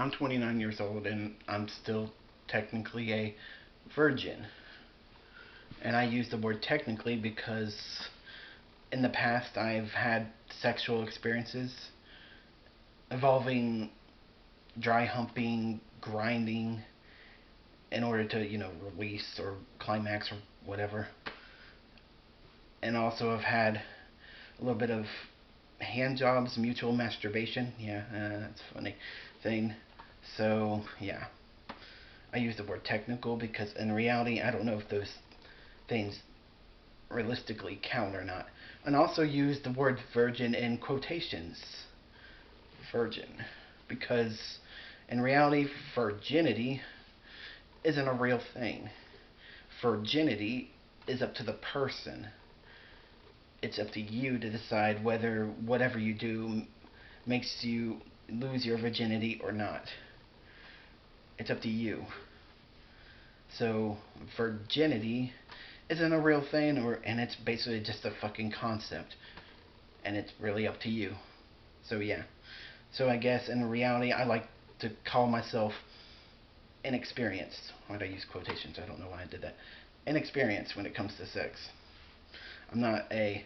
I'm 29 years old and I'm still technically a virgin. And I use the word technically because in the past I've had sexual experiences involving dry humping, grinding in order to, release or climax or whatever. And also I've had a little bit of hand jobs, mutual masturbation. Yeah, that's a funny thing. So, yeah. I use the word technical because in reality, I don't know if those things realistically count or not. And also use the word virgin in quotations. Virgin. Because in reality, virginity isn't a real thing. Virginity is up to the person. It's up to you to decide whether whatever you do makes you lose your virginity or not. It's up to you. So virginity isn't a real thing, and it's basically just a fucking concept, and it's really up to you. So yeah. So I guess in reality, I like to call myself inexperienced. Why did I use quotations? I don't know why I did that. Inexperienced when it comes to sex. I'm not a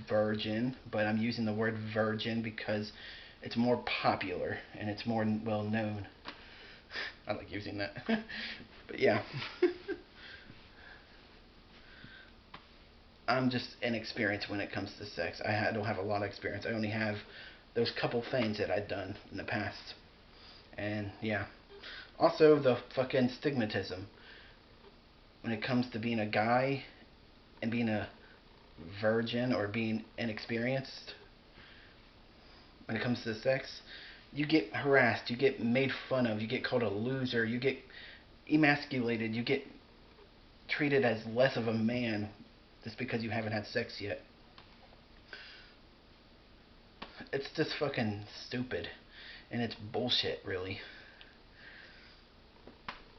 virgin, but I'm using the word virgin because it's more popular and it's more well known. I like using that. But yeah. I'm just inexperienced when it comes to sex. Don't have a lot of experience. I only have those couple things that I've done in the past. And yeah. Also, the fucking stigmatism. When it comes to being a guy and being a virgin or being inexperienced, when it comes to sex, you get harassed, you get made fun of, you get called a loser, you get emasculated, you get treated as less of a man just because you haven't had sex yet. It's just fucking stupid. And it's bullshit, really.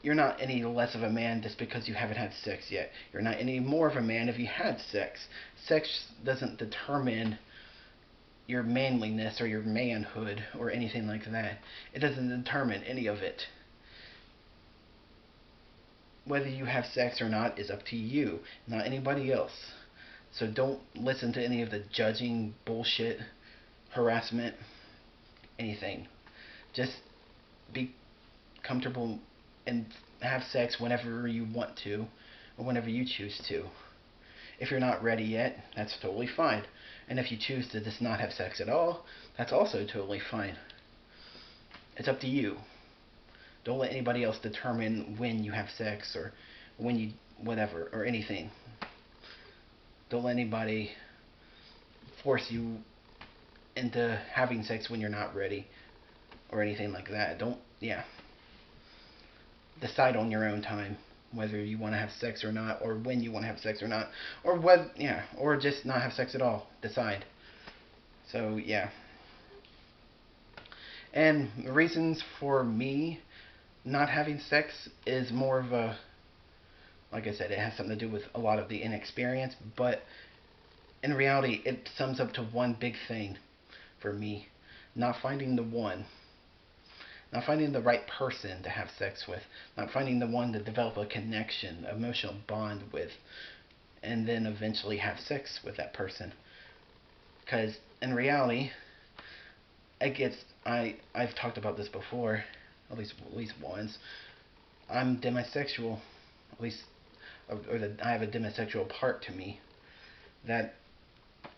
You're not any less of a man just because you haven't had sex yet. You're not any more of a man if you had sex. Sex doesn't determine your manliness or your manhood or anything like that. It doesn't determine any of it. Whether you have sex or not is up to you, not anybody else. So don't listen to any of the judging bullshit, harassment, anything. Just be comfortable and have sex whenever you want to or whenever you choose to. If you're not ready yet, that's totally fine. And if you choose to just not have sex at all, that's also totally fine. It's up to you. Don't let anybody else determine when you have sex or when you whatever or anything. Don't let anybody force you into having sex when you're not ready or anything like that. Don't, yeah. Decide on your own time whether you want to have sex or not, or when you want to have sex or not, or what, yeah, or just not have sex at all. Decide. So, yeah. And the reasons for me not having sex is more of a, like I said, it has something to do with a lot of the inexperience, but in reality, it sums up to one big thing for me: not finding the one. Not finding the right person to have sex with. Not finding the one to develop a connection, emotional bond with, and then eventually have sex with that person. Because in reality, I've talked about this before, at least once. I'm demisexual, at least, I have a demisexual part to me that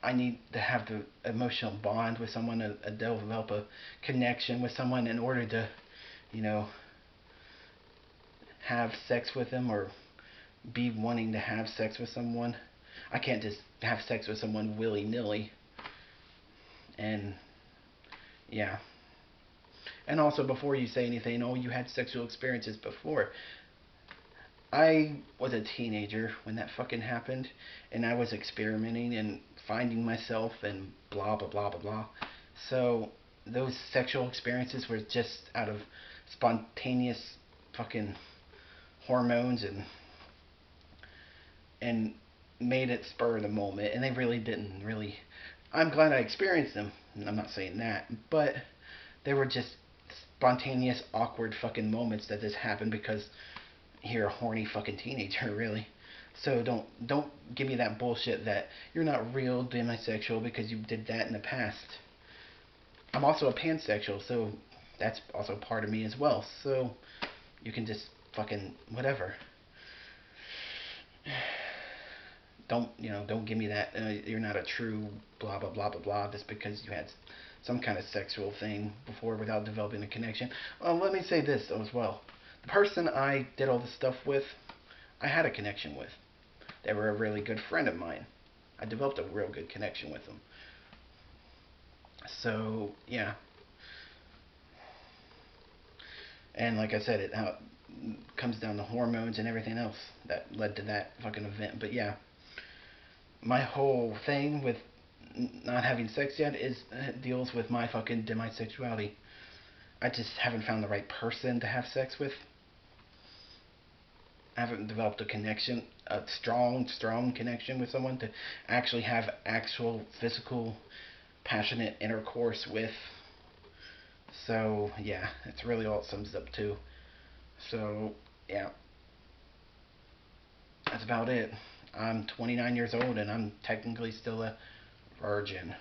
I need to have the emotional bond with someone, develop a connection with someone in order to, you know, have sex with them or be wanting to have sex with someone. I can't just have sex with someone willy-nilly. And, yeah. And also, before you say anything, oh, you had sexual experiences before. I was a teenager when that fucking happened, and I was experimenting and finding myself and blah, blah, blah, blah, blah. So, those sexual experiences were just out of spontaneous fucking hormones and made it spur of the moment, and they really didn't I'm glad I experienced them. I'm not saying that, but they were just spontaneous, awkward fucking moments that this happened because you're a horny fucking teenager, really. So don't give me that bullshit that you're not real demisexual because you did that in the past. I'm also a pansexual, so that's also part of me as well. So you can just fucking whatever. Don't give me that you're not a true blah blah blah blah blah just because you had some kind of sexual thing before without developing a connection. Well, let me say this as well. The person I did all this stuff with, I had a connection with. They were a really good friend of mine. I developed a real good connection with them. So yeah, and like I said, it how it comes down to hormones and everything else that led to that fucking event. But yeah, my whole thing with not having sex yet is deals with my fucking demisexuality. I just haven't found the right person to have sex with. I haven't developed a connection, a strong connection with someone to actually have actual physical, passionate intercourse with. So yeah, that's really all it sums up to. So yeah, that's about it. I'm 29 years old and I'm technically still a virgin.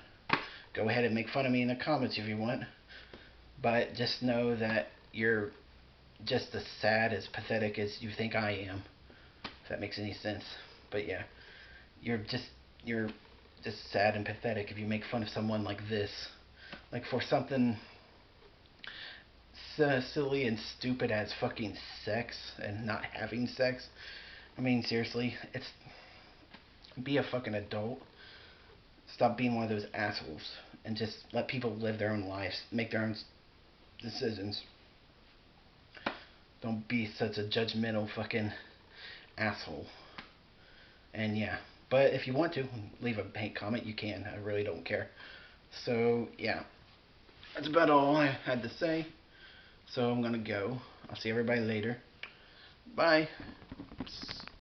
Go ahead and make fun of me in the comments if you want. But just know that you're just as sad, as pathetic as you think I am. If that makes any sense. But yeah, you're just you're just sad and pathetic if you make fun of someone like this. Like for something so silly and stupid as fucking sex and not having sex. I mean, seriously, it's be a fucking adult. Stop being one of those assholes and just let people live their own lives, make their own decisions. Don't be such a judgmental fucking asshole. And yeah, but if you want to leave a hate comment, you can. I really don't care. So yeah, that's about all I had to say. So I'm gonna go. I'll see everybody later. Bye.